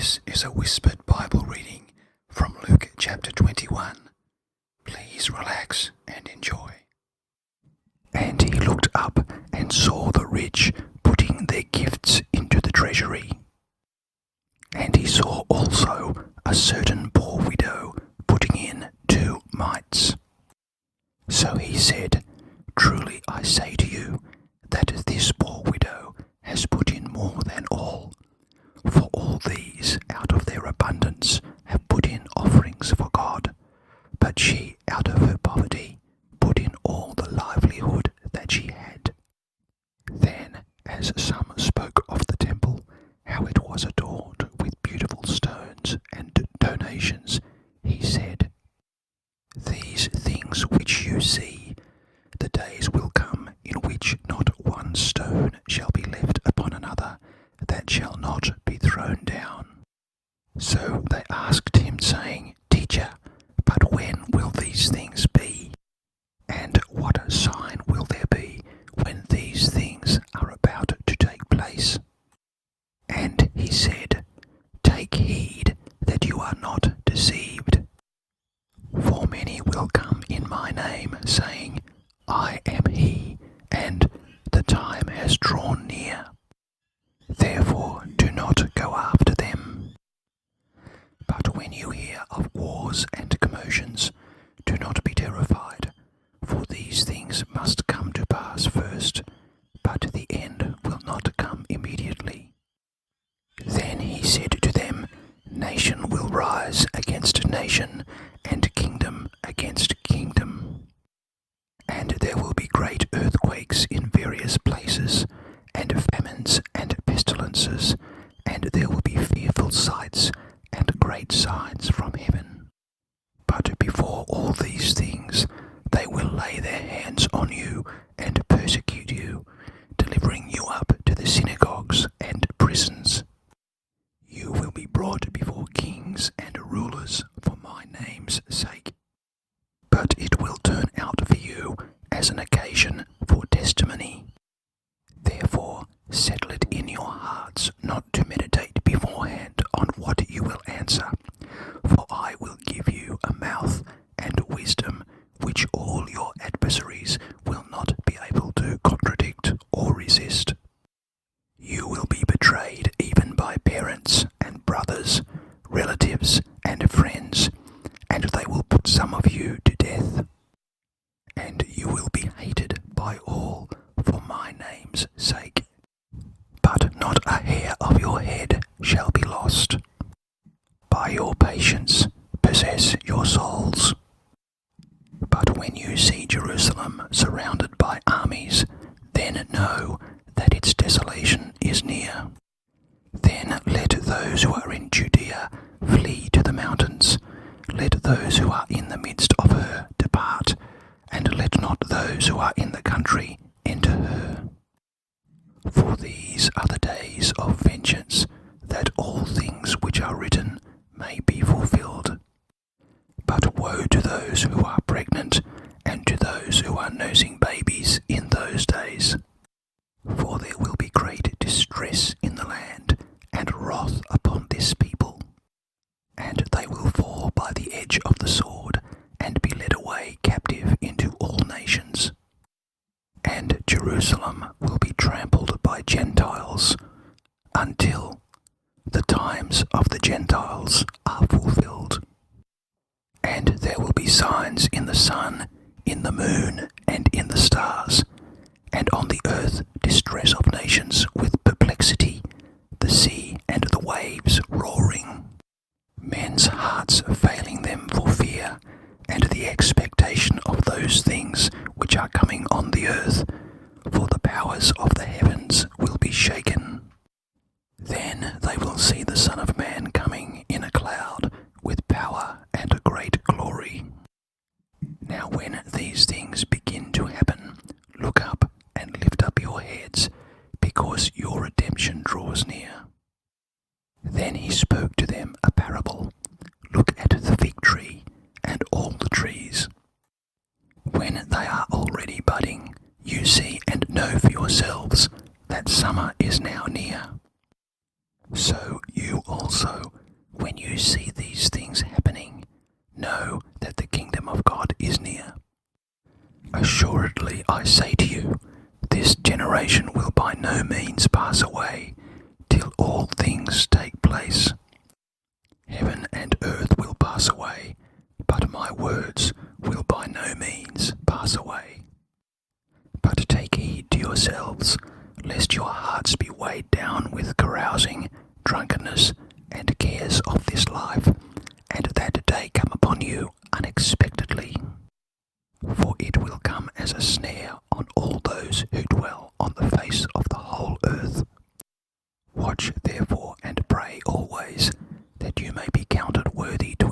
This is a whispered Bible reading from Luke chapter 21. Please relax and enjoy. And he looked up and saw the rich putting their gifts into the treasury. And he saw also a certain poor widow putting in 2 mites. So he said, Truly I say to you, that this poor widow has put in more than all. For all these, out of their abundance, have put in offerings for God. But she, out of her poverty, put in all the livelihood that she had. Then, as some spoke of the temple, how it was adorned with beautiful stones and donations, he said, These things which you see, the days will come in which not one stone shall be left upon another, that shall not be thrown down. So they asked him, saying, Teacher, but when will these things be? And what sign will there be when these things are about to take place? And he said, Take heed that you are not deceived. For many will come in my name, saying, I am he, and the time has drawn near. Therefore do not go after them. But when you hear of wars and commotions, do not be terrified, for these things must come to pass first, but the end will not come immediately. Then he said to them, Nation will rise against nation, and kingdom against kingdom. And there will be great earthquakes in various places, and famines and pestilences, and there will be fearful sights and great signs from heaven. But before all these things, they will lay their hands on you and persecute you, delivering you up to the synagogues and prisons. You will be brought before kings and rulers for my name's sake. But it will turn out for you as an occasion for testimony. Therefore, settle it in your hearts not to meditate beforehand on what you will answer, for I will give you a mouth and wisdom which all your adversaries will not be able to contradict or resist. You will be betrayed even by parents and brothers, relatives and friends, and they will put some of you to death. And you will be hated by all for my name's sake. But not a hair of your head shall be lost. By your patience possess your souls. But when you see Jerusalem surrounded by armies, then know that its desolation is near. Then let those who are in Judea flee to the mountains. Let those who are in the midst of her depart, and let not those who are in the country enter her. For these are the days of vengeance, that all things which are written may be fulfilled. But woe to those who are pregnant, and to those who are nursing babies in those days. For there will be great distress in the land, and wrath upon this people. And they will fall by the edge of the sword, and be led away captive into all nations. And Jerusalem will be trampled by Gentiles, until the times of the Gentiles are fulfilled. And there will be signs in the sun, in the moon, and in the stars, and on the earth distress of nations with perplexity, the sea and the waves roaring. Men's hearts failing them for fear, and the expectation of those things which are coming on the earth, for the powers of the heavens will be shaken. Then they will see the Son of Man coming in a cloud with power and great glory. Now when these things begin to happen, look up and lift up your heads, because your redemption draws near. Then he spoke to them a parable. Look at the fig tree and all the trees. When they are already budding, you see and know for yourselves that summer is now near. So you also, when you see these things happening, know that the kingdom of God is near. Assuredly, I say to you, this generation will by no means pass away till all things take place. Heaven and earth will pass away, but my words will by no means pass away. But take heed to yourselves, lest your hearts be weighed down with carousing, drunkenness, and cares of this life, and that day come upon you unexpectedly. For it will come as a snare on all those who dwell on the face of the whole earth. Watch therefore and pray always, that you may be counted worthy to